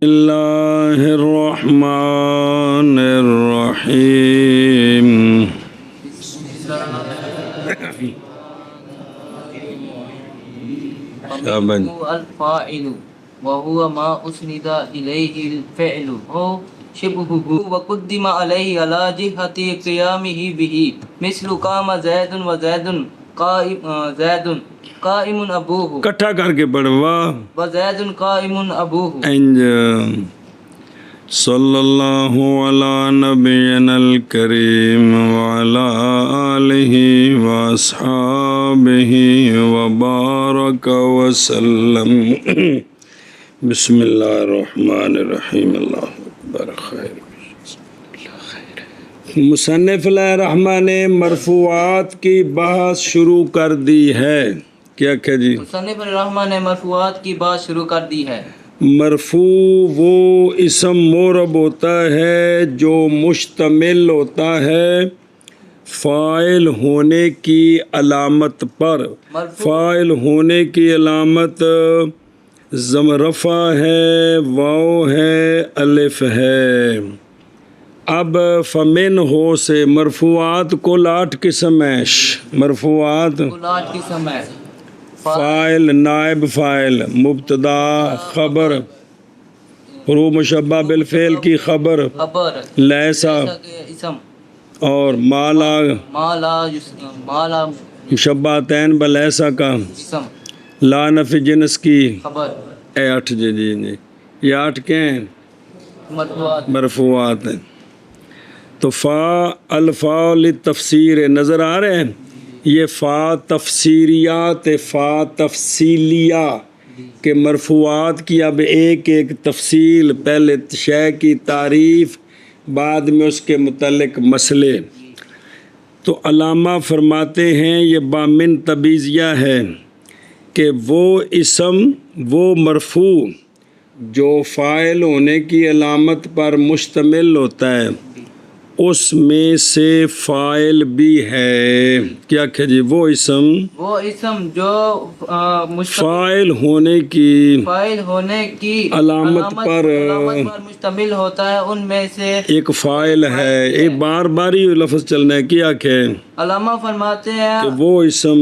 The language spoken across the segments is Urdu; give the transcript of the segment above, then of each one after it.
اللہ الرحمن الرحیم الفاعل وهو ما أسند إليه الفعل أو شبهه وقدم عليه على جهة قيامه به مثل قام زيد وزيد قائم أبوه کٹھا کر کے پڑھوا وزيد قائم أبوه انج صلی اللہ علی نبینا الکریم وعلی آلہ واصحابہ وبارک وسلم بسم اللہ الرحمن الرحیم اللہ اکبر خیر مصنف علیہ الرحمن نے مرفوعات کی بحث شروع کر دی ہے. کیا کہ جی مصنف الرحمن نے مرفوعات کی بات شروع کر دی ہے. مرفوع وہ اسم مورب ہوتا ہے جو مشتمل ہوتا ہے فاعل ہونے کی علامت پر. فاعل ہونے کی علامت ضم رفع ہے، واو ہے، الف ہے. اب فمن ہو سے مرفوعات کل 8 قسم ہیں. مرفوعات کل 8 قسم ہے. فاعل، نائب فاعل، مبتدا، خبر، حروف مشبہ بالفعل کی خبر، لیسا اسم اور مالا مشبہتین بلیسا کا اسم لا نفی جنس کی خبر. 8 جی یہ 8 کیا ہیں؟ مرفوعات ہیں. تو فا الفا للتفسیر نظر آ رہے ہیں. یہ فا تفسیریات، فا تفصیلیہ کہ مرفوعات کی اب ایک ایک تفصیل، پہلے شے کی تعریف، بعد میں اس کے متعلق مسئلے. تو علامہ فرماتے ہیں یہ بامن تبیزیہ ہے کہ وہ اسم، وہ مرفوع جو فاعل ہونے کی علامت پر مشتمل ہوتا ہے اس میں سے فاعل بھی ہے. کیا کہ جی وہ اسم جو فاعل ہونے کی علامت پر مشتمل ہوتا ہے ان میں سے ایک فاعل ہے. ایک بار بار ہی لفظ چلنا ہے. کیا کہ علامہ فرماتے ہیں کہ وہ اسم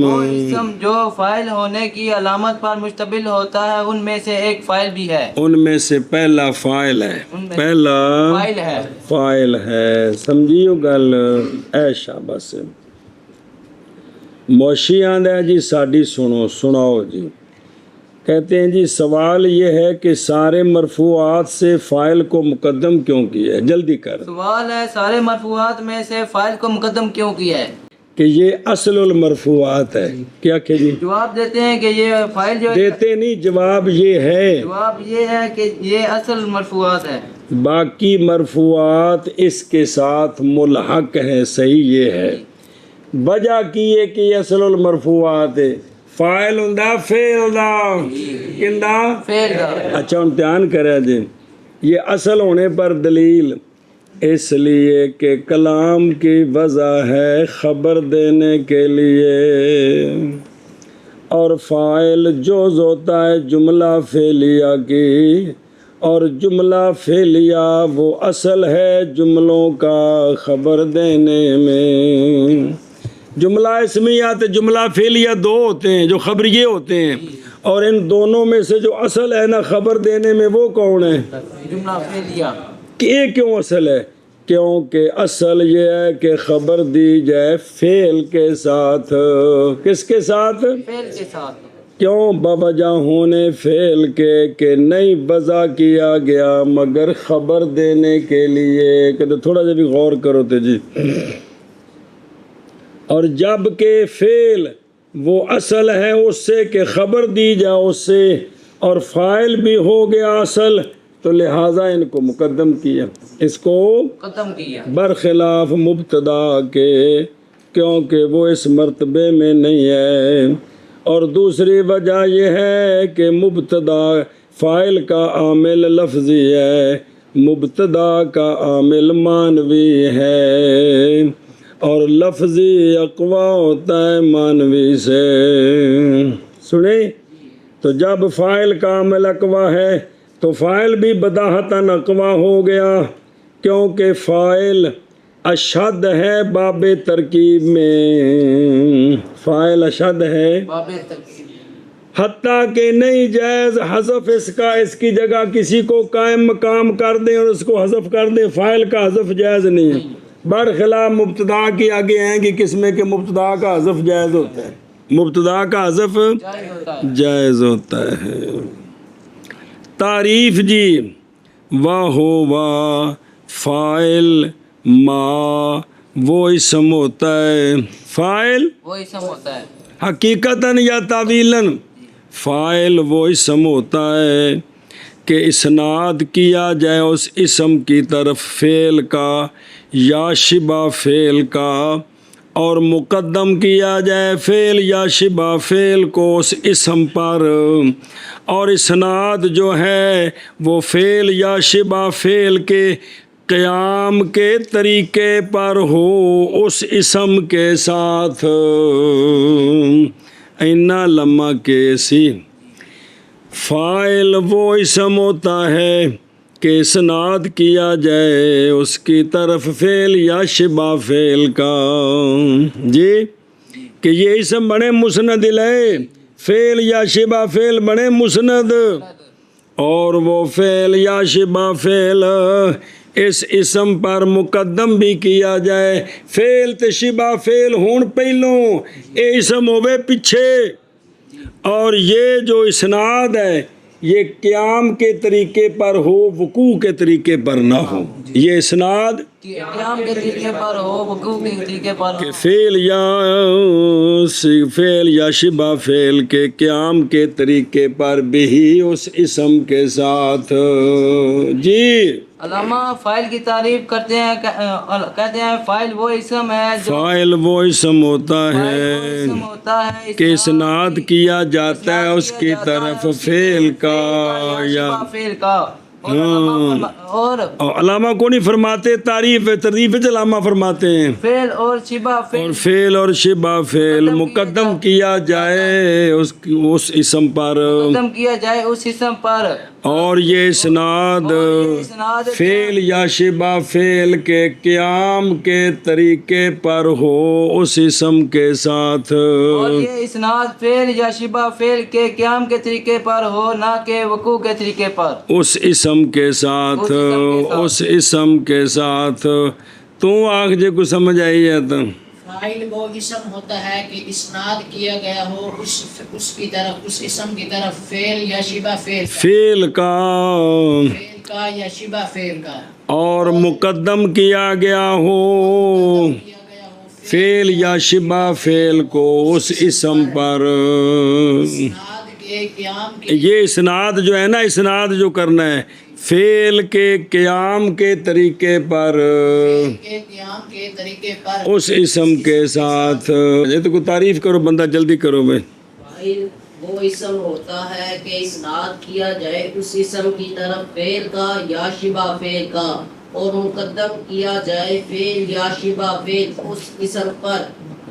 جو فاعل ہونے کی علامت پر مشتمل ہوتا ہے ان میں سے ایک فاعل بھی ہے. ان میں سے پہلا فاعل ہے. پہلا فاعل ہے. سمجھیو گل اے شاباش. موشی آندہ ہے جی ساڈی سناؤ جی. کہتے ہیں جی سوال یہ ہے کہ سارے مرفوعات سے فاعل کو مقدم کیوں کیا ہے؟ جلدی کر. سوال ہے سارے مرفوعات میں سے فاعل کو مقدم کیوں کیا ہے؟ کہ یہ اصل المرفوعات ہے. کیا کہ جی جواب دیتے ہیں کہ یہ فاعل جو دیتے نہیں، جواب یہ ہے کہ یہ اصل مرفوعات ہے. باقی مرفوعات اس کے ساتھ ملحق ہیں. صحیح یہ ہے. وجہ کی ہے کہ یہ اصل المرفوعات ہے. فاعل ہوندا فعل دا کیندا فعل دا. اچھا امتحان کرے جی. یہ اصل ہونے پر دلیل اس لیے کہ کلام کی وضع ہے خبر دینے کے لیے، اور فاعل جوز ہوتا ہے جملہ فعلیہ کی، اور جملہ فعلیہ وہ اصل ہے جملوں کا خبر دینے میں. جملہ اسمیات جملہ فعلیہ 2 ہوتے ہیں جو خبریے ہوتے ہیں، اور ان دونوں میں سے جو اصل ہے نا خبر دینے میں وہ کون ہے؟ جملہ فعلیہ. کہ یہ کیوں اصل ہے؟ کیونکہ اصل یہ ہے کہ خبر دی جائے فعل کے ساتھ. کس کے ساتھ؟ فعل کے ساتھ. کیوں؟ بوجہ ہونے فعل کے کہ نہیں وضع کیا گیا مگر خبر دینے کے لیے. کہ تھوڑا سا بھی غور کرو تو جی. اور جب کہ فعل وہ اصل ہے اس سے کہ خبر دی جائے اس سے، اور فاعل بھی ہو گیا اصل، تو لہٰذا ان کو مقدم کیا، اس کو مقدم کیا برخلاف مبتدا کے، کیونکہ وہ اس مرتبے میں نہیں ہے. اور دوسری وجہ یہ ہے کہ مبتدا فاعل کا عامل لفظی ہے، مبتدا کا عامل معنوی ہے، اور لفظی اقوا ہوتا ہے معنوی سے. سنیں تو جب فاعل کا عامل اقوا ہے تو تو فاعل بھی بداہتاً اقوا ہو گیا، کیونکہ فاعل اشد ہے باب ترکیب میں، فاعل اشد ہے، باب ترکیب حتیٰ کہ نہیں جائز حذف اس کا، اس کی جگہ کسی کو قائم مقام کر دیں اور اس کو حذف کر دیں، فاعل کا حذف جائز نہیں ہے، برخلاف مبتدا کی آگے آئیں گی قسمیں کہ مبتدا کا حذف جائز ہوتا ہے، مبتدا کا حذف جائز ہوتا ہے۔ جائز ہوتا ہے۔ تعریف جی، واہ فاعل ما وہ اسم ہوتا ہے، فاعل وہ اسم ہوتا ہے، حقیقتاً یا تعویلاً، فاعل وہ اسم ہوتا ہے کہ اسناد کیا جائے اس اسم کی طرف فعل کا یا شبہ فعل کا، اور مقدم کیا جائے فعل یا شبہ فعل کو اس اسم پر، اور اسناد جو ہے وہ فعل یا شبہ فعل کے قیام کے طریقے پر ہو اس اسم کے ساتھ، اینا لمحہ کے سی، فاعل وہ اسم ہوتا ہے کہ اسناد کیا جائے اس کی طرف فعل یا شبہ فعل کا، جی کہ یہ اسم بنے مسند الیہ، فعل یا شبہ فعل بنے مسند، اور وہ فعل یا شبہ فعل اس اسم پر مقدم بھی کیا جائے، فعل تے شبہ فعل ہون پہلوں، اے اسم ہوئے پیچھے، اور یہ جو اسناد ہے یہ قیام کے طریقے پر ہو، وقوع کے طریقے پر نہ ہو، یہ اسناد قیام کے طریقے پر ہو، وقوع کے طریقے پر ہو، کہ فعل یا شبہ فعل کے قیام کے طریقے پر بھی اس اسم کے ساتھ، جی علامہ فاعل کی تعریف کرتے ہیں، کہتے ہیں فاعل وہ اسم ہے جو فاعل وہ اسم ہوتا فاعل وہ ہے اسم ہوتا ہے کہ اسناد کیا جاتا ہے اس کی طرف فعل کا یا شبہ فعل کا، اور علامہ کو نہیں فرماتے، تعریف تردیف علامہ فرماتے ہیں، فعل اور شبہ اور فعل فعل اور شبہ فعل مقدم کیا جائے اس اسم پر، ختم کیا جائے اس اسم پر، اور یہ اسناد فعل یا شبہ فعل کے قیام کے طریقے پر ہو اس اسم کے ساتھ، اور یہ اسناد فعل یا شبہ فعل کے قیام کے طریقے پر ہو، نہ کہ وقوع کے طریقے پر، اس اسم کے ساتھ، اس اسم کے ساتھ، تو آنکھ جے کو سمجھ آئی ہے تو فاعل وہ اسم ہوتا ہے کہ اسناد کیا گیا ہو اس کی طرف، اس اسم کی طرف فعل یا شبہ فعل کا یا شبہ فعل کا، اور مقدم کیا گیا ہو فعل یا شبہ فعل کو اس اسم پر، اسناد کے قیام کے یہ اسناد جو ہے نا، اسناد جو کرنا ہے فعل کے قیام کے طریقے پر قیام کے طریقے پر اس اسم کے ساتھ، یہ تو کوئی تعریف کرو بندہ، جلدی کرو بھائی۔ فاعل وہ اسم ہوتا ہے کہ اسناد کیا جائے اس اسم کی طرف فعل کا یا شبہ فعل کا، اور مقدم کیا جائے فعل یا شبہ فعل اس اسم پر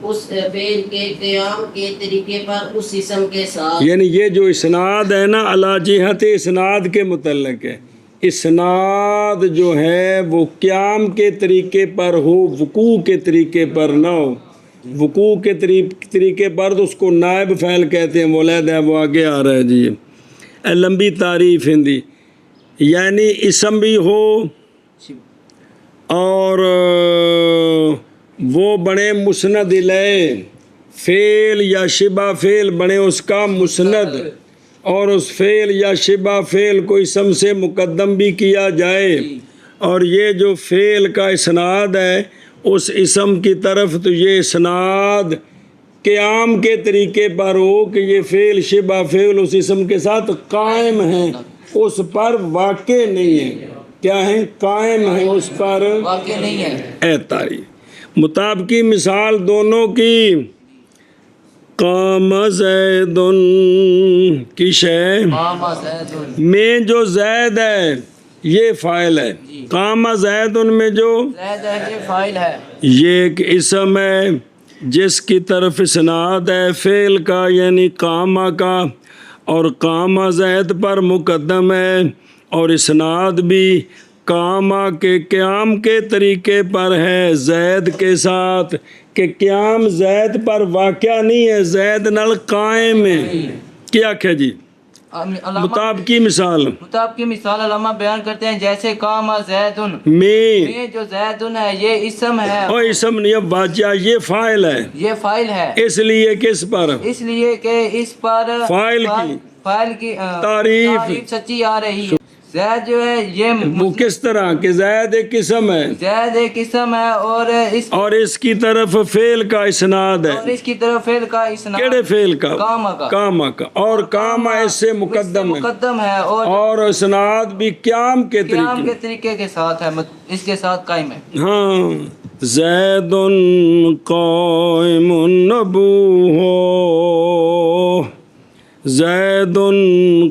اس فعل کے قیام کے طریقے پر اس اسم کے ساتھ، یعنی یہ جو اسناد ہے نا علی جہت اسناد کے متعلق ہے، اسناد جو ہے وہ قیام کے طریقے پر ہو، وقوع کے طریقے پر نہ ہو، وقوع کے طریقے پر تو اس کو نائب فعل کہتے ہیں، مولد ہے وہ آگے آ رہا ہے جی، لمبی تعریف ہندی، یعنی اسم بھی ہو اور وہ بنے مسند الیہ، فعل یا شبہ فعل بنے اس کا مسند، اور اس فعل یا شبہ فعل کو اسم سے مقدم بھی کیا جائے، اور یہ جو فعل کا اسناد ہے اس اسم کی طرف، تو یہ اسناد قیام کے طریقے پر ہو کہ یہ فعل شبہ فعل اس اسم کے ساتھ قائم ہیں، اس پر واقع نہیں ہے، کیا ہیں؟ قائم ہیں، اس پر واقع نہیں ہے۔ اے تعریف مطابقی مثال دونوں کی، قام زید کی شے قام زید، میں جو زید ہے یہ فاعل ہے، قام زید میں جو زید ہے یہ فاعل ہے، یہ ایک اسم ہے جس کی طرف اسناد ہے فعل کا یعنی قامہ کا، اور قامہ زید پر مقدم ہے، اور اسناد بھی قامہ کے قیام کے طریقے پر ہے زید کے ساتھ کہ قیام زید پر واقع نہیں ہے، زید نال قائم ہے. کیا کہ جی مطابقی مثال مطابقی مثال علامہ بیان کرتے ہیں جیسے کام زیدن میں جو زیدن ہے یہ اسم ہے اور اسم نہیں واجہ، یہ فاعل ہے، یہ فاعل ہے، اس لیے کس پر اس لیے کہ اس پر فاعل کی تعریف سچی آ رہی ہے. زید جو ہے یہ وہ کس طرح کہ زید ایک قسم ہے زید ایک قسم ہے اور اس کی طرف فعل کا اسناد ہے. اور اس کی طرف فعل کا اسناد کیڑے فعل کا کامہ کا اور کامہ اس سے مقدم ہے اور اسناد بھی قیام کے طریقے کے ساتھ ہے، اس کے ساتھ قائم ہے. ہاں زید قائم ابوہ زید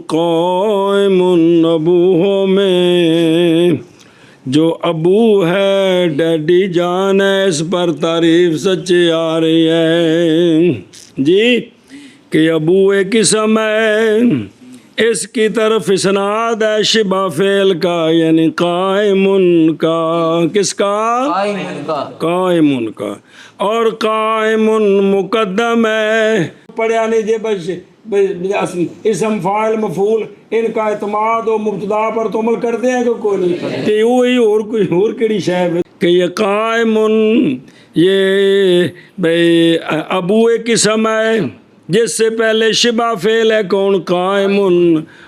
قائم ابوہ میں جو ابو ہے ڈیڈی جان ہے، اس پر تعریف سچی آ رہی ہے جی کہ ابو ایک قسم ہے، اس کی طرف اسناد ہے شبہ فعل کا یعنی قائم کا. کس کا؟ قائم کا. اور قائم مقدم ہے پڑھیا نہیں جی بس اسم فاعل مفعول ان کا اعتماد و مبتدا پر تو عمل کرتے ہیں کہ کوئی نہیں کہ وہی اور کوئی اور کیڑی شے ہے کہ یہ قائم یہ بھئی ابو ایک قسم ہے جس سے پہلے شبہ فعل ہے کون؟ قائم،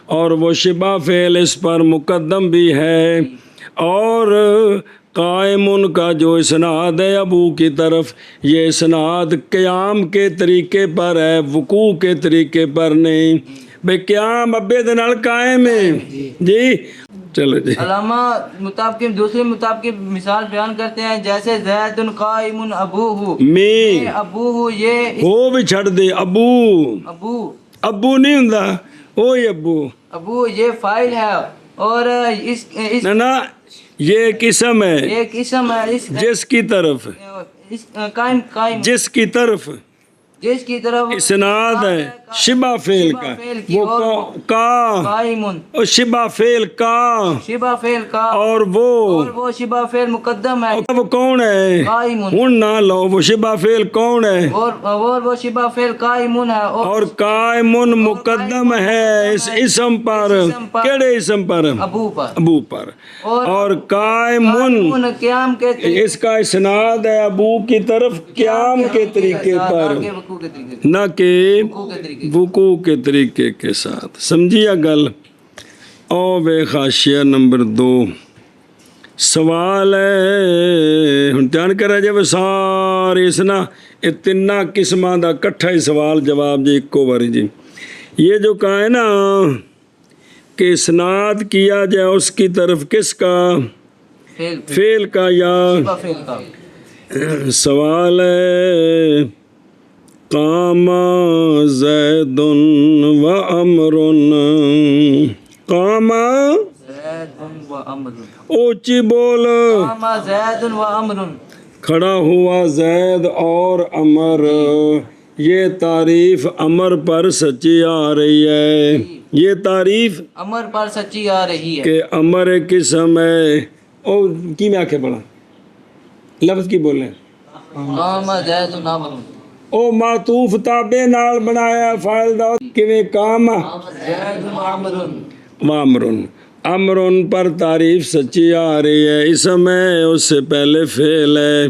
اور وہ شبہ فعل اس پر مقدم بھی ہے. اور قائم کا جو اسناد ہے ابو کی طرف یہ اسناد قیام کے طریقے پر ہے، وقوع کے طریقے پر نہیں. بھئی قیام ابے دے نال قائم ہے جی. چلو جی علامہ دوسری مطابق مثال بیان کرتے ہیں جیسے زید قائم ابوہ میں ابوہ یہ وہ بھی چھڑ دے ابو نہیں ہوندا وہی ابو یہ فاعل ہے اور اس نہ یہ قسم ہے، یہ قسم ہے جس کی طرف قائم جس کی طرف اسناد ہے شبہ فعل کا وہ قائم اور شبہ فعل کا اور وہ شبہ فعل مقدم ہے. وہ کون ہے؟ ہن نہ لو وہ شبہ فعل کون ہے؟ اور وہ شبہ فعل قائم ہے اور قائم مقدم ہے اس اسم پر. کیڑے اسم پر؟ ابو پر. اور قائم قیام کے اس کا اسناد ہے ابو کی طرف قیام کے طریقے پر نہ کہ وقوع کے طریقے کے ساتھ. سمجھیا گل؟ او بے خاشیہ نمبر 2 سوال ہے ہن دھیان کرا جے سارے اس نا یہ تیناں قسماں دا کٹھا ہی سوال جواب جی اکو باری جی. یہ جو کہا ہے نا کہ اسناد کیا جائے اس کی طرف کس کا؟ فعل کا یا سوال ہے قام زید و امر قام اونچی بول زید و امر کھڑا ہوا زید اور امر. یہ تعریف امر پر سچی آ رہی ہے، یہ تعریف امر پر سچی آ رہی ہے کہ امر ایک قسم ہے. او کی میں آکھے پڑھا لفظ کی بولیں قام زید و امر او معطوف تابع نال بنایا فاعل دا کیویں قام زید و امر وامرن امرن پر تعریف سچی آ رہی ہے. اسم ہے اس سے پہلے فعل ہے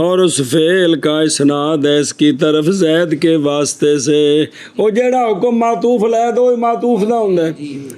اور اس فعل کا اسناد ہے اس کی طرف زید کے واسطے سے. وہ جیڑا حکم معطوف لے دو معطوف نہ ہوندا ہے،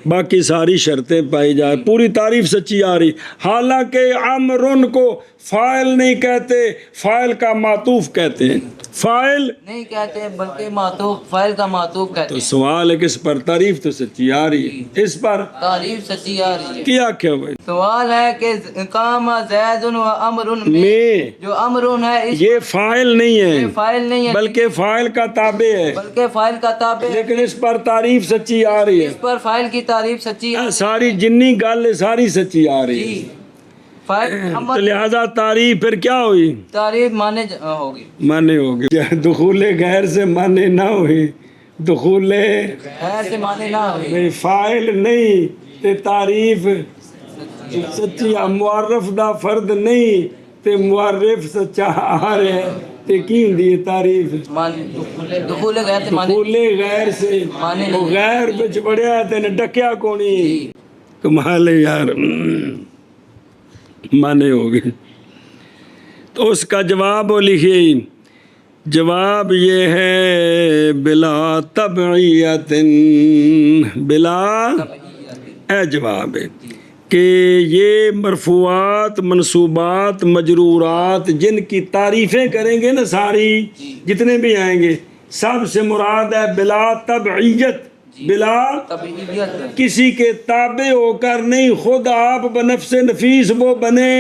باقی ساری شرطیں پائی جائے پوری تعریف سچی آ رہی. حالانکہ امرن کو فاعل نہیں کہتے، فاعل کا معطوف کہتے ہیں. فاعل نہیں کہتے بلکہ معطوف فاعل کا معطوف کہتے تو ہیں. سوال ہے کس پر؟ تعریف تو سچی آ رہی ہے، اس پر تعریف سچی آ رہی ہے. کیا کیا بھائی؟ سوال ہے کہ قام زید و امر میں جو امر ہے یہ فاعل نہیں ہے، فاعل نہیں ہے بلکہ فاعل کا تابع ہے، بلکہ فاعل کا تابع ہے، لیکن اس پر تعریف سچی آ رہی ہے. اس پر فاعل کی تعریف سچی ساری جنی گل ہے ساری سچی آ رہی ہے. جی فاعل تو امر لہذا تعریف پھر کیا ہوئی؟ تعریف مانے ہوگی مانے ہوگی. دخول غیر سے مانے نہ ہوئی، دخول غیر سے مانے نہ ہوگی. فاعل نہیں تے تعریف سچی معرف دا فرد نہیں تے معرف سچا آ رہا ہے تے کی ہوندی ہے تعریف دخول غیر تے معنی دخول غیر سے وہ غیر وچ بڑھیا تے نے ڈکیا کونی کمال ہے یار مانے ہو گئے تو اس کا جواب وہ لکھے جواب یہ ہے بلا تبعیت بلا اے جواب ہے کہ یہ مرفوعات منصوبات مجرورات جن کی تعریفیں کریں گے نا ساری جتنے بھی آئیں گے سب سے مراد ہے بلا تبعیت بلا طبیعیت کسی کے تابع ہو کر نہیں خود آپ بنفس نفیس وہ بنے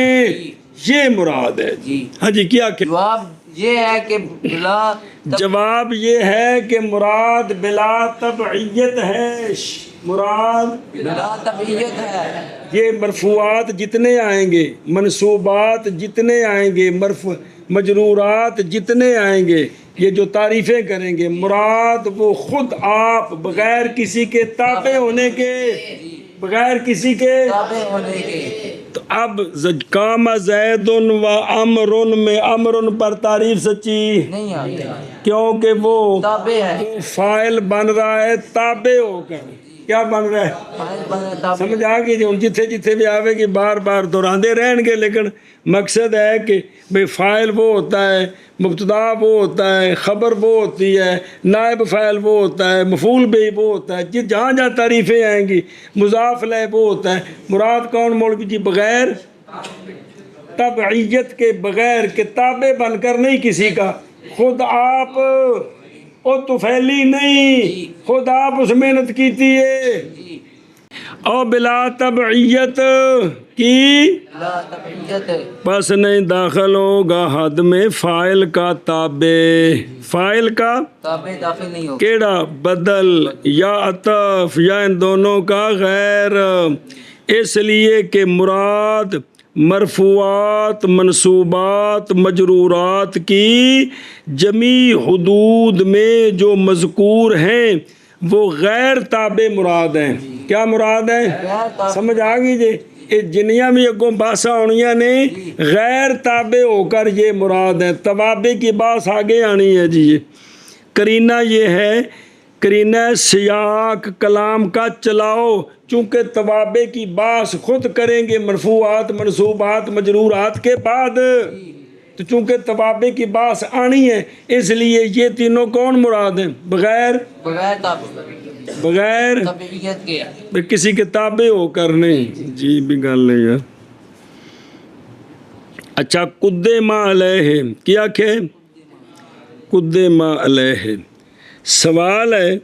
یہ مراد ہے جی ہاں جی کیا کہ جواب یہ ہے کہ بلا جواب یہ ہے کہ مراد بلا تبعیت ہے مراد بلا طبیعیت ہے یہ مرفوعات جتنے آئیں گے منصوبات جتنے آئیں گے مجرورات جتنے آئیں گے یہ جو تعریفیں کریں گے مراد وہ خود آپ بغیر کسی کے تابع ہونے کے بغیر کسی کے تابع ہونے کے تو اب کام زید و امر میں امر پر تعریف سچی نہیں آتی کیونکہ وہ تابع ہے فاعل بن رہا ہے تابع ہو کر کیا بن رہا ہے سمجھ آ گئی جی ہوں جتھے جتھے بھی آوے گی بار بار دہراندے رہن گے لیکن مقصد ہے کہ بھئی فاعل وہ ہوتا ہے مبتدا وہ ہوتا ہے خبر وہ ہوتی ہے نائب فاعل وہ ہوتا ہے مفعول بھی وہ ہوتا ہے جہاں جہاں تعریفیں آئیں گی مضاف الیہ وہ ہوتا ہے مراد کون مولوی جی بغیر تبعیت کے بغیر کہ تابع بن کر نہیں کسی کا خود آپ او تو پھیلی نہیں خود آپ اس محنت کیتی ہے او بلا تبعیت کی بلا طبیعیت پس نہیں داخل ہوگا حد میں فاعل کا تابع فاعل کا تابع داخل نہیں ہوگا کیڑا بدل یا عطف یا ان دونوں کا غیر اس لیے کہ مراد مرفوعات منصوبات مجرورات کی جمیع حدود میں جو مذکور ہیں وہ غیر تابع مراد ہیں کیا مراد ہیں سمجھ آ گئی جی یہ جنیاں بھی اگوں باساں ہونیاں نے غیر تابع ہو کر یہ مراد ہیں توابع کی باس آگے آنی ہے جی یہ کرینہ یہ ہے کرینہ سیاق کلام کا چلاؤ چونکہ توابع کی باس خود کریں گے مرفوعات منصوبات مجرورات کے بعد تو چونکہ توابع کی باس آنی ہے اس لیے یہ تینوں کون مراد ہیں بغیر بغیر طبیعیت کے کسی کے تابع ہو کر نہیں جی بھی گل نہیں ہے اچھا قدم علیہ کیا کہ قدم علیہ سوال ہے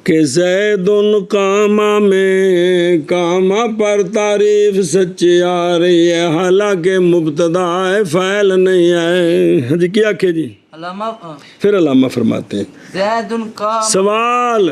کہ زید قامہ میں قامہ پر تعریف سچی آ رہی ہے حالانکہ مبتدا ہے فاعل نہیں ہے جی کیا کہ جی علامہ پھر علامہ فرماتے ہیں زید قام سوال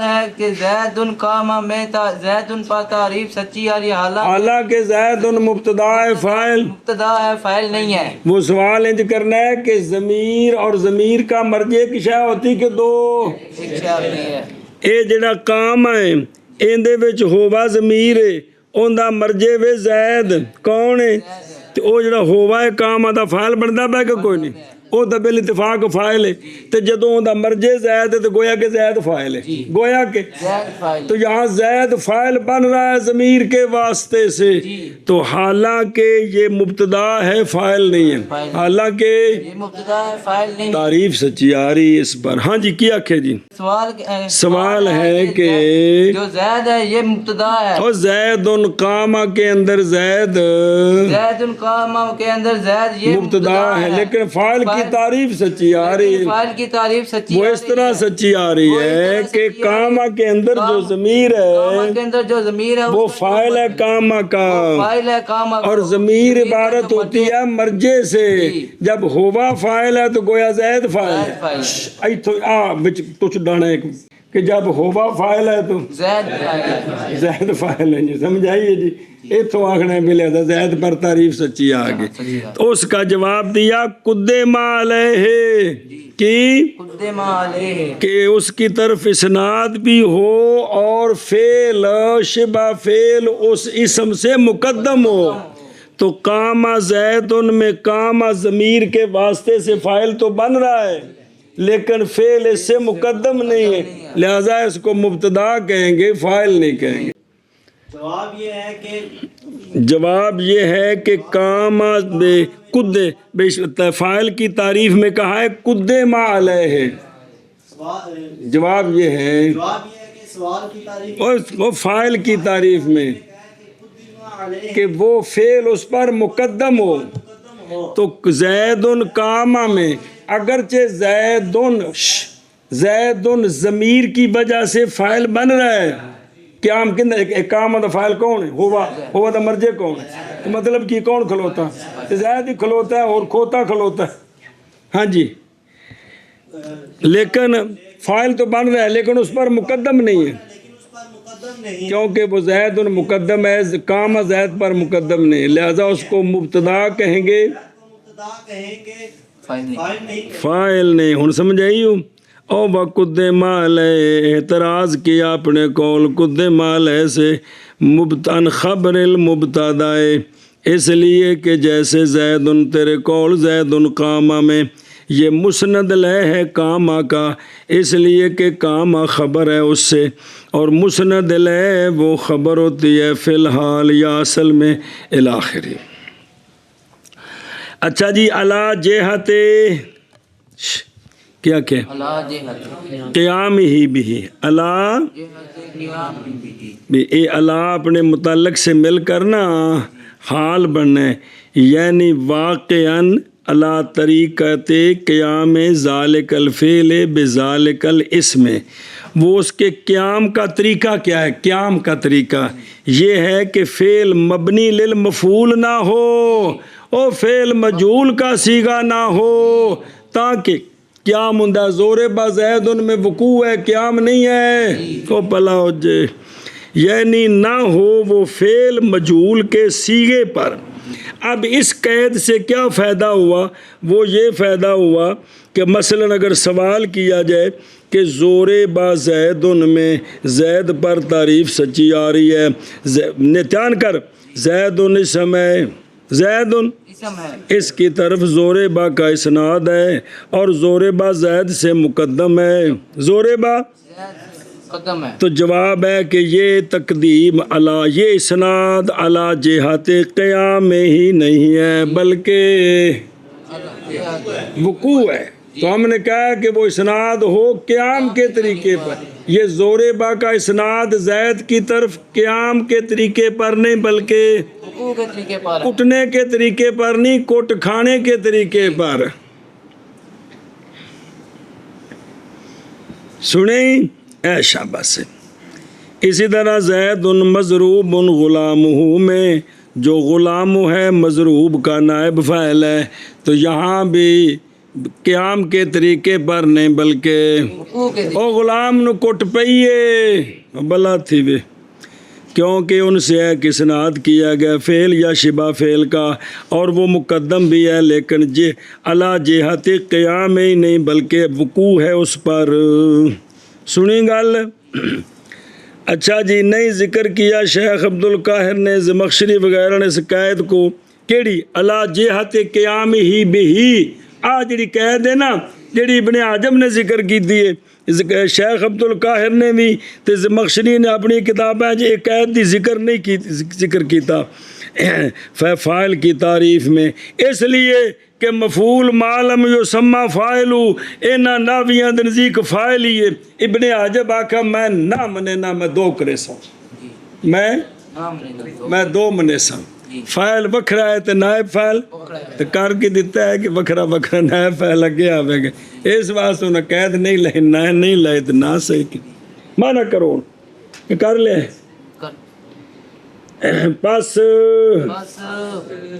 ہے کہ زید قامہ میں زید پر تعریف سچی آ رہی ہے حالانکہ زید مبتدا ہے فاعل مبتدا ہے فاعل نہیں ہے وہ سوال انج کرنا ہے کہ ضمیر اور ضمیر کا مرجع کی شے ہوتی کہ دو ایک شے ہوتی ہے اے جڑا کام ہے ایندے وچ ہووا ضمیر ہے اوندا مرجع وے زید کون ہے تے او جڑا ہووا ہے کام دا فاعل بندا پیا کہ کوئی نہیں او دا بل اتفاق فاعل ہے تے جدوں اوندا مرجع زید ہے تے گویا کہ زید فاعل ہے گویا کہ زید فاعل تو یہاں زید فاعل بن رہا ہے ضمیر کے واسطے سے تو حالانکہ یہ مبتدا ہے فاعل نہیں ہے حالانکہ یہ مبتدا ہے فاعل نہیں تعریف سچی آ رہی اس پر ہاں جی کیا کہ جی سوال ہے کہ جو زید ہے یہ مبتدا ہے اور زید قامہ کے اندر زید قامہ کے اندر زید یہ مبتدا ہے لیکن فاعل کی تعریف سچی آ رہی ہے فاعل کی تعریف سچی وہ اس طرح سچی آ رہی ہے کہ کامہ کے اندر جو ضمیر قامہ کے ہے اندر جو ضمیر ہے وہ فاعل ہے کامہ کا فاعل ہے قامہ اور ضمیر عبارت ہوتی ہے مرجع سے جب ہوا فاعل ہے تو گویا زید فاعل ہے ایتھوں آ وچ کچھ ڈانا ایک کہ جب ہوا فاعل ہے تو زید فاعل زید فاعل ہے جی، سمجھ آئیے جی، اتوں آخنے ملے تھا زید پر تعریف سچی آگے. تو اس کا جواب دیا قدم علیہ کی قدم علیہ کہ اس کی طرف اسناد بھی ہو اور فعل شبہ فعل اس اسم سے مقدم ہو. تو قام زیدن میں قام ضمیر کے واسطے سے فاعل تو بن رہا ہے لیکن فعل اس سے مقدم نہیں ہے، لہذا اس کو مبتدا کہیں گے، فاعل نہیں کہیں گے. جواب یہ ہے کہ قام فاعل کی تعریف میں کہا ہے قدم علیہ. جواب یہ ہے وہ فاعل کی تعریف میں کہ وہ فعل اس پر مقدم ہو. تو زیدن قامہ میں اگرچہ زیدن ضمیر کی وجہ سے فاعل بن رہا ہے، قیام قامہ دا فاعل کون ہے؟ ہوا دا مرجع کون ہے؟ تو مطلب کہ کون کھلوتا ہے؟ زید ہی کھلوتا ہے اور کھوتا کھلوتا ہے. ہاں جی، لیکن فاعل تو بن رہا ہے لیکن اس پر مقدم نہیں ہے کیونکہ وہ زید مقدم ہے، قامہ زید پر مقدم نہیں، لہذا اس کو مبتدا کہیں گے، فاعل نہیں. ہن سمجھ آئی ہوں؟ او وقدم علیہ، اعتراض کیا اپنے قول قدم علیہ سے مبتن خبر المبتدا، اس لیے کہ جیسے زیدن تیرے قول زیدن قامہ میں یہ مسند لے ہے قامہ کا، اس لیے کہ قامہ خبر ہے اس سے، اور مسند لے وہ خبر ہوتی ہے فی الحال یا اصل میں الاخری. اچھا جی، علا جہت کیا کہ اللہ جہت قیام ہی بھی، علا قیام بھی اے علا اپنے متعلق سے مل کر نا حال بننا ہے، یعنی واقعاً علا طریقت قیام ذالک الفعل بذالک الاسم. وہ اس کے قیام کا طریقہ کیا ہے؟ قیام کا طریقہ یہ ہے کہ فعل مبنی للمفعول نہ ہو اور فعل مجہول کا صیغہ نہ ہو، تاکہ قیام ہوندا زور با زیدن میں وقوع ہے، قیام نہیں ہے کو پلا ہو جائے، یعنی نہ ہو وہ فعل مجہول کے صیغے پر. اب اس قید سے کیا فائدہ ہوا؟ وہ یہ فائدہ ہوا کہ مثلا اگر سوال کیا جائے کہ زور با زیدن میں زید پر تعریف سچی آ رہی ہے، نتیان کر زیدن اسم ہے، زیدن اسم ہے، اس کی طرف زور با کا اسناد ہے اور زور با زید سے مقدم ہے، زور با قدم ہے. تو جواب ہے کہ یہ تقدیم علا، یہ اسناد علا جہت قیام میں ہی نہیں ہے بلکہ وقوع ہے. تو ہم نے کہا کہ وہ اسناد ہو قیام کے طریقے پر. یہ زور با کا اسناد زید کی طرف قیام کے طریقے پر نہیں بلکہ وقوع کے طریقے پر ہے. اٹھنے کے طریقے پر نہیں، کوٹ کھانے کے طریقے پر. سنیں اے شاباش. اسی طرح زید مضروب غلامہ میں جو غلام ہے مضروب کا نائب فاعل ہے، تو یہاں بھی قیام کے طریقے پر نہیں بلکہ وقوع کے او غلام نو کٹ پئیے بلا تھی وے، کیونکہ ان سے ایک اسناد کیا گیا فعل یا شبہ فعل کا، اور وہ مقدم بھی ہے لیکن علا جہت قیام ہی نہیں بلکہ وقوع ہے اس پر. سنی گل؟ اچھا جی، نہیں ذکر کیا شیخ عبد القاہر نے زمخشری وغیرہ نے اس قید کو، کیڑی علا جہت قیام ہی بھی، آ جڑی قید ہے نا جڑی ابن عجم نے ذکر کی ہے، شیخ عبد القاہر نے بھی تے زمخشری نے اپنی کتابیں جی قید دی ذکر نہیں کی، ذکر کیتا فاعل کی تعریف میں، اس لیے کہ مفعول ما لم یسمى فاعل اینا ناویاں دے نزدیک فاعل ہی ہے. ابن عجب آکھا میں نہ منے نہ میں دو کرے سا، میں دو منے سا، فاعل وکھرا ہے تے نائب فاعل تے کر کے دیتا ہے کہ وکھرا وکھرا نائب فاعل اگے آوے گا. اس واسطے انہیں قید نہیں لے، نہ نہیں لائے تے نہ صحیح کی مانا کرو کر لے. پس بس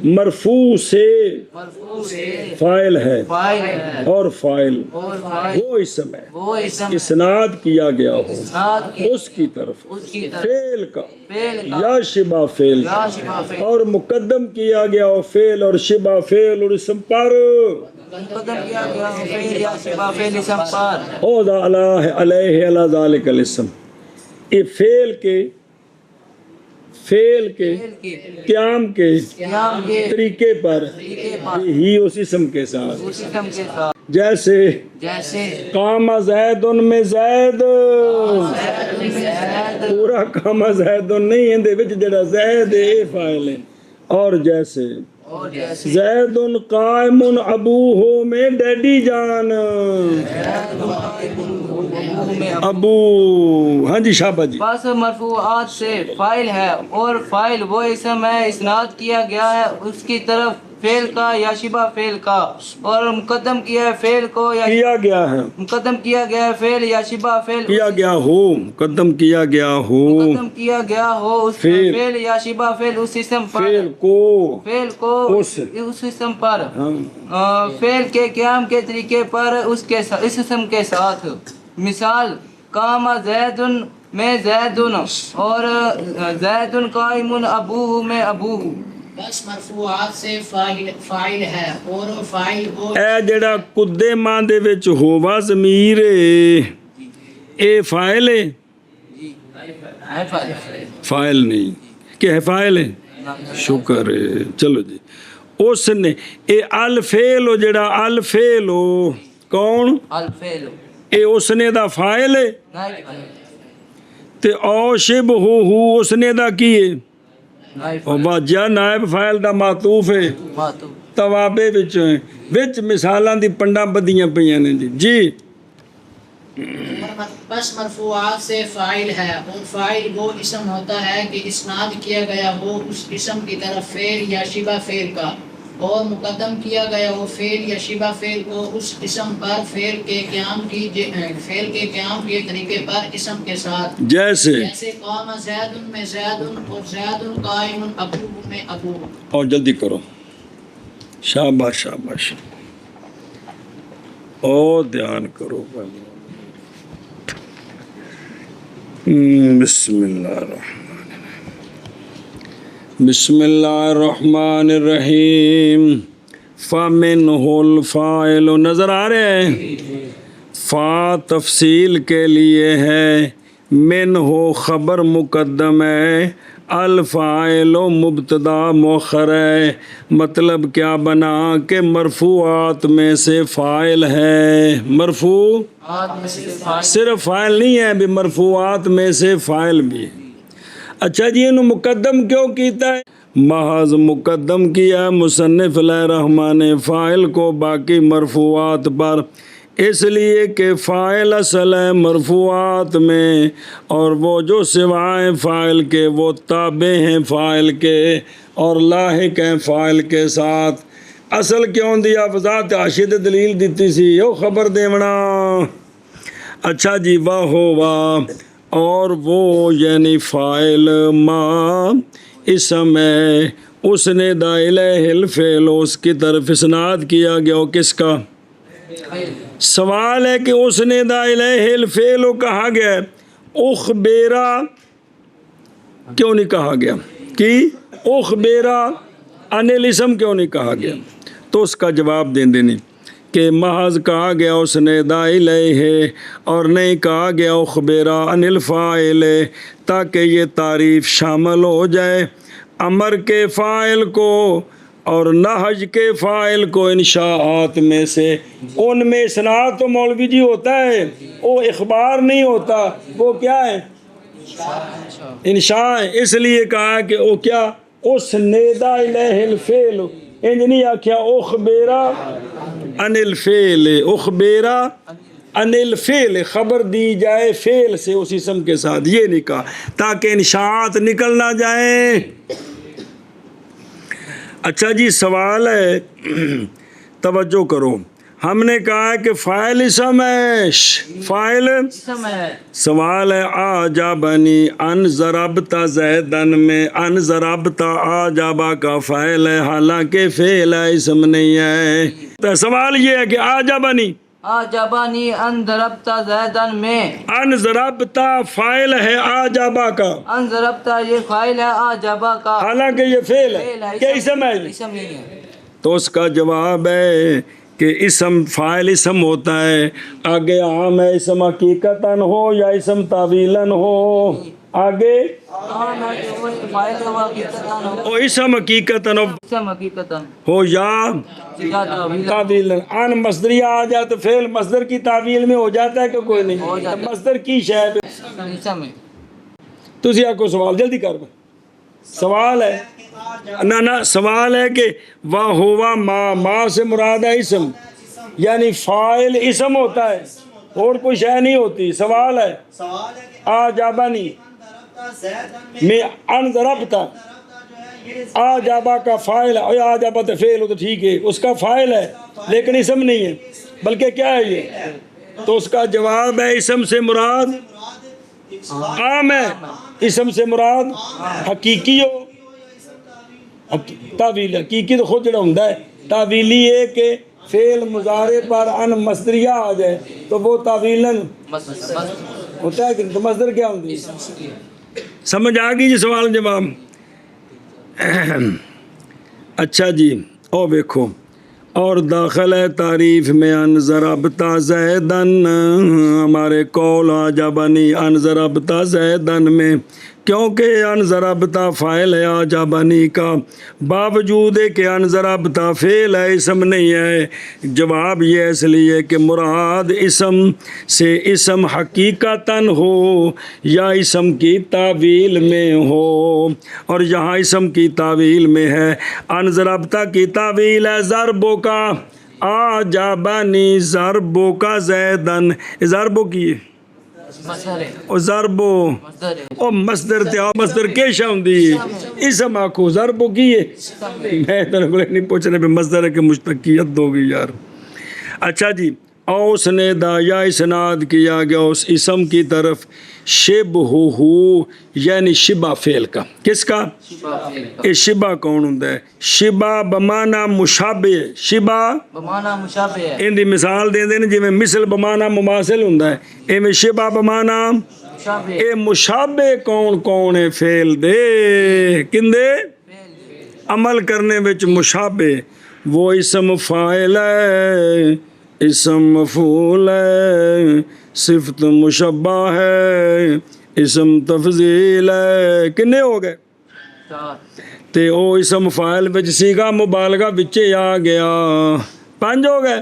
مرفوع سے مرفوع سے فاعل ہے فاعل ہے اور فاعل اور فاعل وہ اسم ہے وہ اسم اسناد کیا گیا ہو اسناد کی اس کی طرف اس کی طرف فعل کا فعل کا یا شبہ فعل یا شبہ فعل اور مقدم کیا گیا ہو فعل اور شبہ فعل اور اسم پر مقدم کیا گیا ہو فعل یا شبہ فعل اسم پر اوضع علیہ علی ذالک الاسم یہ فعل کے فعل کے قیام کے قیام کے طریقے پر طریقے پر ہی اس اسم کے ساتھ اس اسم کے ساتھ جیسے جیسے قام زید میں زید پورا قام زید نہیں ہے وچ جڑا زید ہے فاعل ہے اور جیسے اور جیسے زید قائم ابوہ میں ڈیڈی جان ابو ہاں جی شابہ جی بس مرفوعات سے فاعل ہے اور فاعل وہ اسم ہے اسناد کیا گیا ہے اس کی طرف فعل کا یا شبہ فعل کا اور مقدم کیا ہے فعل کو یا کیا گیا ہے مقدم کیا گیا ہے فعل یا شبہ فعل کیا گیا ہو مقدم کیا گیا ہو مقدم کیا گیا ہو اس فعل فعل یا شبہ فعل اس اسم پر فعل کو فعل کو اس اسم پر ہاں فعل کے قیام کے طریقے پر اس اسم کے ساتھ مثال قام زید میں زید اور زید قائم ابوہ میں ابوہ بس مرفوعات سے فاعل ہے اور فاعل وہ اے جڑا کدے ماں دے وچ ہووا ضمیر اے فاعل ہے ہے فاعل فاعل نہیں کہ ہے فاعل ہے شکر ہے چلو جی اس نے اے الفعل ہو جڑا الفعل ہو کون الفعل اے اس نے دا فاعل ہے نائب تے او شبہ ہو اس نے دا کی ہے نائب او واجہ نائب فاعل دا معطوف ہے ماتو توابے وچ مثالاں دی پنڈاں بدیاں پیاں نے جی بس مرفوعات سے فاعل ہے اور فاعل وہ اسم ہوتا ہے کہ اسناد کیا گیا ہو اس اسم کی طرف فعل یا شبہ فعل کا اور مقدم کیا گیا ہو فعل یا شبہ فعل کو اس اسم پر فعل کے قیام کے طریقے پر اسم کے ساتھ جیسے قام زید میں زید اور زید قائم ابوہ میں ابوہ اور جلدی کرو شاباش شاباش اور دھیان کرو بسم اللہ الرحمن الرحیم بسم اللہ الرحمن الرحیم فَمِنْهُ الْفَاعِلُ نظر آ رہے ہیں فا تفصیل کے لیے ہے من ہو خبر مقدم ہے الفاعل مبتدا مؤخر ہے مطلب کیا بنا کہ مرفوعات میں سے فاعل ہے مرفوع صرف فاعل نہیں ہے بھی مرفوعات میں سے فاعل بھی ہے اچھا جی انہوں مقدم کیوں کیتا ہے محض مقدم کیا مصنف علیہ الرحمن فاعل کو باقی مرفوعات پر اس لیے کہ فاعل اصل ہے مرفوعات میں اور وہ جو سوائے فاعل کے وہ تابع ہیں فاعل کے اور لاحق ہیں فاعل کے ساتھ اصل کیوں دیا وضاحت عاشد دلیل دیتی سی او خبر دیونا اچھا جی واہ ہو واہ اور وہ یعنی فاعل ما اسم ہے اس نے دا الیہ الفعل اس کی طرف اسناد کیا گیا ہو کس کا سوال ہے کہ اس نے دا الیہ الفعل کہا گیا ہے اخبیرا کیوں نہیں کہا گیا کہ اخبیرا ان الاسم کیوں نہیں کہا گیا تو اس کا جواب دیں دینی کہ محض کہا گیا اس نے دا الیہ اور نہیں کہا گیا اخبیرا ان الفاعل تاکہ یہ تعریف شامل ہو جائے امر کے فاعل کو اور نہج کے فاعل کو انشاءات میں سے ان میں اسناد تو مولوی جی ہوتا ہے وہ اخبار نہیں ہوتا وہ کیا ہے انشاء ہے اس لیے کہا کہ وہ کیا اس نیدہ الہ الفعل انج نہیں آکھیا اخبیرا ان الفعل اخبیرا ان الفعل خبر دی جائے فعل سے اس اسم کے ساتھ یہ نہیں کہا تاکہ انشاءات نکل نہ جائیں اچھا جی سوال ہے توجہ کرو ہم نے کہا ہے کہ فاعل اسم ہے، فاعل اسم ہے. سوال ہے آجابنی ان ضربتا زیدن میں ان ضربتا آجابا کا فاعل ہے، حالانکہ فعل ہے، اسم نہیں ہے. تو سوال یہ ہے کہ آجابنی آجبانی ان ضربتا زیدن میں، ان ضربتا فاعل ہے آجابا کا، ان ضربتا یہ فاعل ہے آجبا کا، حالانکہ یہ فعل فعل ہے ہے، کہ اسم ہے. اسم نہیں ہے. تو اس کا جواب ہے کہ اسم فاعل اسم ہوتا ہے، آگے عام ہے اسم حقیقتاً ہو یا اسم تعویلاً ہو، آگے عام ہے کہ وہ فاعل ہے، وہ حقیقتاً ہو. او اسم حقیقتاً اسم حقیقتاً ہو یا یا تعویل. تعویلاً. ان مصدریہ آ جائے تو فعل مصدر کی تعویل میں ہو جاتا ہے کہ کوئی ہو نہیں، جاتا ہے. مصدر کی شے پہ. اسم ہے. تسی آکو سوال جلدی کر بھائی. سوال ہے نہ سوال ہے کہ واہ ہوا ما سے مراد ہے اسم، یعنی فاعل اسم ہوتا ہے اور کوئی شے نہیں ہوتی. سوال ہے آجابنی میں ان ضربتا آجابا کا فاعل ہے، آجابا تو فعل ہو تو ٹھیک ہے، اس کا فاعل ہے لیکن اسم نہیں ہے، بلکہ کیا ہے یہ. تو اس کا جواب ہے اسم سے مراد عام ہے، اسم سے مراد حقیقی ہو، تعویل حقیقی تو خود جڑا ہوندا ہے، تعویلی ہے کہ فعل مضارع پر ان مصدریہ آ جائے تو وہ تعویلاً ہوتا ہے کہ تو مصدر کیا ہوتی ہے. سمجھ آ گئی جی سوال جواب. اچھا جی او دیکھو اور داخل ہے تعریف میں ان ضربتا زیدن، ہمارے قول آجابنی ان ضربتا زیدن میں، کیونکہ ان ضربتا فاعل ہے آجابنی کا، باوجود ہے کہ ان ضربتا فعل ہے، اسم نہیں ہے. جواب یہ اس لیے کہ مراد اسم سے اسم حقیقتاً ہو یا اسم کی تعویل میں ہو، اور یہاں اسم کی تعویل میں ہے. ان ضربتا کی تعویل ہے ضربوں کا، آجابنی ضربوں کا زیدن، ضربوں کی مصدر ہے. او ضربو مصدر ہے. او مصدر تے مصدر کیشا ہوندی ہے، اسم آکھو ضربو کی ہے. میں تیرے کو نہیں پوچھنے پہ مصدر ہے کہ مشتقیت دو گی یار. اچھا جی او اس نے دا یا اسناد کیا گیا اس اسم کی طرف شبہو یعنی شبہ فعل کا. کس کا؟ اے شبہ کون ہوندا ہے؟ شبہ بمانا مشابہ، شبہ بمانا مشابہ ہے. ان دی مثال دے دیں جی میں مثل بمانا مماثل ہوندا ہے، اے میں شبہ بمانا مشابہ. اے مشابہ کون کون ہے فعل دے کندے عمل کرنے وچ مشابہ، وہ اسم فاعل ہے، اسم مفعول ہے، صفت مشبہ ہے، اسم تفضیل ہے. کنے ہو گئے؟ تے او اسم فاعل وچ صیغہ مبالغہ وچے آ گیا، 5 ہو گئے.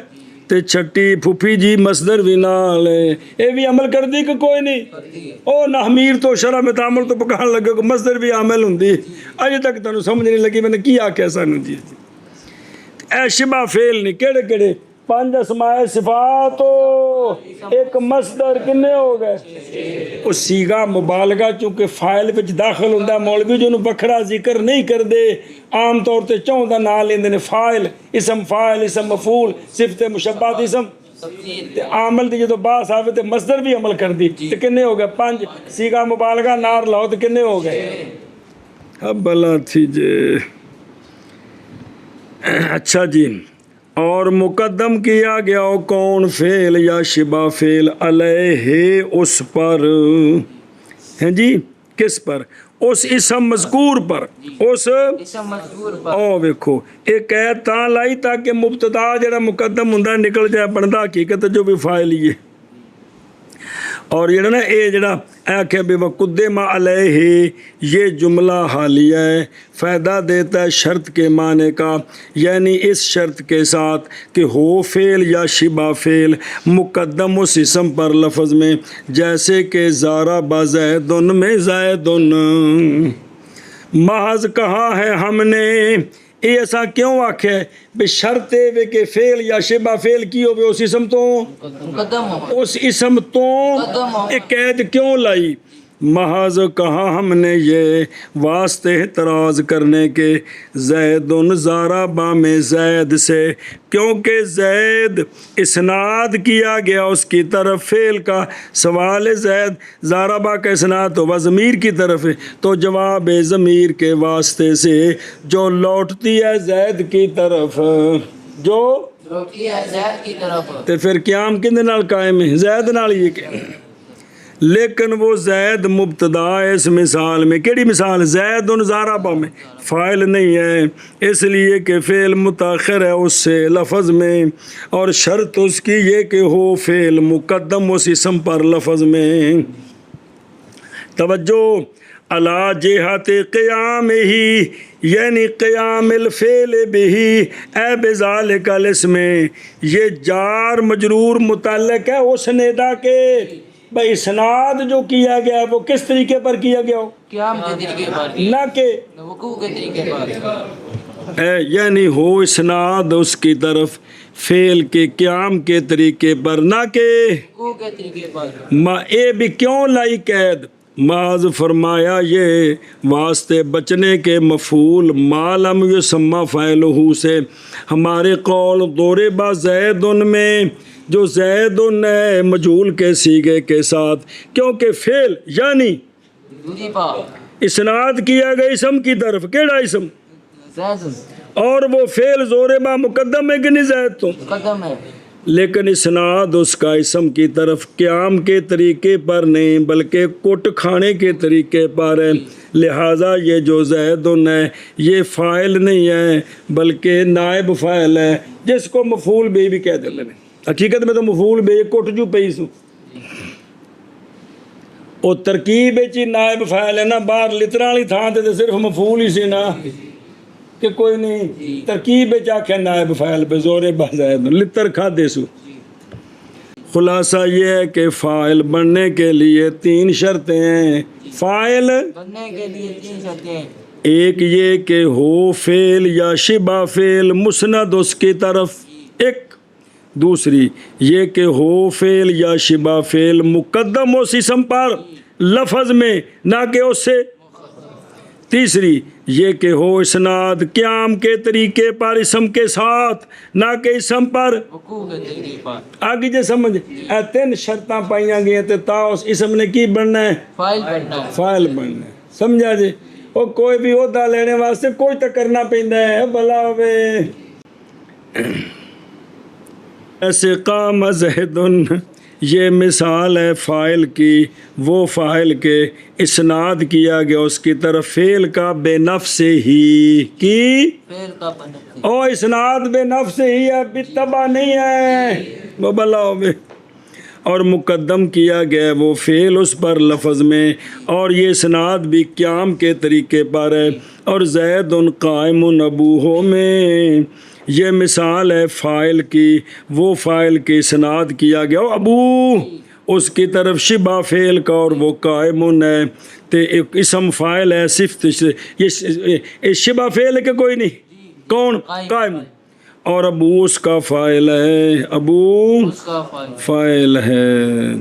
تے چھٹی پھپھی جی مصدر بھی نال ہے، اے بھی عمل کر دی کہ کوئی نہیں. او نحمیر تو شرح میں تعامل تو پکان لگے کہ مصدر بھی عامل ہوندی، اجے تک تانوں سمجھ نہیں لگی میں نے کی آکھیا سانوں جی. اے شبہ فعل نہیں کیڑے کیڑے 5 اسماء صفات، ایک مصدر کنے ہو گئے. وہ صیغہ مبالغہ چونکہ فاعل وچ داخل ہوندا، مولوی جو بکھرا ذکر نہیں کردے، عام طور تے چوں دا نام لیندے نے فاعل، اسم مفعول، صفت مشبہ اسم تے عامل دی جدوں باس آوے تے مصدر بھی عمل کر دی تے کنے ہو گئے 5. صیغہ مبالغہ نار لاؤ تے کنے ہو گئے. اب بلا تھی جے. اچھا جی اور مقدم کیا گیا ہو کون فعل یا شبہ فعل علیہ اس پر، ہیں جی کس پر؟ اس اسم مذکور پر، اس اسم مذکور پر. او ویکھو ایک ہے تاں لائی تاکہ مبتدا جڑا مقدم ہوندا نکل جائے بندا حقیقت جو بھی فاعل ہی ہے. اور یہ نا اے جڑا آکھے بے وقدم علیہ یہ جملہ حالیہ ہے، فائدہ دیتا ہے شرط کے معنی کا، یعنی اس شرط کے ساتھ کہ ہو فعل یا شبہ فعل مقدم اس اسم پر لفظ میں، جیسے کہ زارا بزیدن میں زیدن. محض کہا ہے ہم نے، یہ ایسا کیوں آکھے بے شرط ہے کہ فعل یا شبہ فعل کی ہوئے اس اسم تو مقدم ہو. اس اسم تو ایک قید کیوں لائی؟ محض کہا ہم نے یہ واسطے اعتراض کرنے کے زید زارابا میں زید سے، کیونکہ زید اسناد کیا گیا اس کی طرف فعل کا، سوال زید زارابا کا اسناد تو وہ ضمیر کی طرف ہے، تو جواب ضمیر کے واسطے سے جو لوٹتی ہے زید کی طرف، جو روٹی ہے زید کی طرف، تے پھر قیام کندے نال قائم ہے؟ زید نال ہی کہ، لیکن وہ زید مبتدا ہے اس مثال میں، کیڑی مثال؟ زید زارابا میں فاعل نہیں ہے، اس لیے کہ فعل متاخر ہے اس سے لفظ میں، اور شرط اس کی یہ کہ ہو فعل مقدم اس اسم پر لفظ میں۔ توجہ، علی جہت قیام ہی یعنی قیام الفعل بھی اے بذالک الاسم، یہ جار مجرور متعلق ہے اس ندا کے، بھائی اسناد جو کیا گیا ہے وہ کس طریقے پر کیا گیا ہو؟ قیام کے طریقے پر، نہ کہ وقوع کے طریقے پر، یعنی ہو اسناد اس کی طرف فعل کے قیام کے طریقے پر، نہ کہ وقوع کے طریقے پر۔ ما اے بھی کیوں لائی قید؟ معاذ فرمایا یہ واسطے بچنے کے مفعول ما لم یسمى فاعلہ سے، ہمارے قول ضرب زید میں جو زید ہے مجہول کے صیغے کے ساتھ، کیونکہ فعل یعنی ضربا اسناد کیا گیا اسم کی طرف، کیڑا اسم؟ زید اور وہ فعل ضربا مقدم ہے کہ نہیں زید تو، مقدم ہے، لیکن اسناد اس کا اسم کی طرف قیام کے طریقے پر نہیں بلکہ کٹ کھانے کے طریقے پر ہے، لہٰذا یہ جو زید ہے یہ فاعل نہیں ہے بلکہ نائب فاعل ہے، جس کو مفعول بھی کہہ دیتے ہیں۔ حقیقت میں تو مفعول بھی کٹ جو پئی سو، وہ ترکیب چی نائب فاعل ہے نا، باہر لترا والی تھان تے صرف مفعول ہی سی نا، کہ کوئی نہیں ترکیب آکھے نائب فاعل پہ زور زید لتر کھا دے سو۔ خلاصہ یہ ہے کہ فاعل بننے کے لیے 3 شرطیں ہیں، فاعل بننے کے لیے 3 شرطیں، ایک یہ کہ ہو فعل یا شبہ فعل مسند اس کی طرف، ایک دوسری یہ کہ ہو فعل یا شبہ فعل مقدم اس اسم پر لفظ میں نہ کہ اس سے، تیسری یہ کہ ہو اسناد قیام کے طریقے پر اسم کے ساتھ نہ کہ اسم پر وقوع کے طریقے پر۔ آگے جے سمجھ اے 3 شرطاں پائیاں گئی تے تا اس اسم نے کی بننا ہے؟ فاعل بننا ہے، فاعل بننا ہے، سمجھا جی؟ وہ کوئی بھی عہدہ لینے واسطے کوئی تو کرنا پیندا ہے، بھلا ہوے ایسے قام زید، یہ مثال ہے فاعل کی، وہ فاعل کے اسناد کیا گیا اس کی طرف فعل کا بے نفس ہی کی، فعل کا بننا، او اسناد بے نفس ہی ہے، بتبع نہیں ہے، وہ بلا ہوئے، اور مقدم کیا گیا وہ فعل اس پر لفظ میں، اور یہ اسناد بھی قیام کے طریقے پر ہے، اور زید قائم ابوہ میں یہ مثال ہے فاعل کی، وہ فاعل کے اسناد کیا گیا ابو اس کی طرف شبہ فعل کا، اور وہ قائم ہے تے ایک اسم فاعل ہے صفت، یہ شبہ فعل ہے کہ کوئی نہیں، کون؟ قائم، اور ابو اس کا فاعل ہے، ابو اس کا فاعل فاعل ہے۔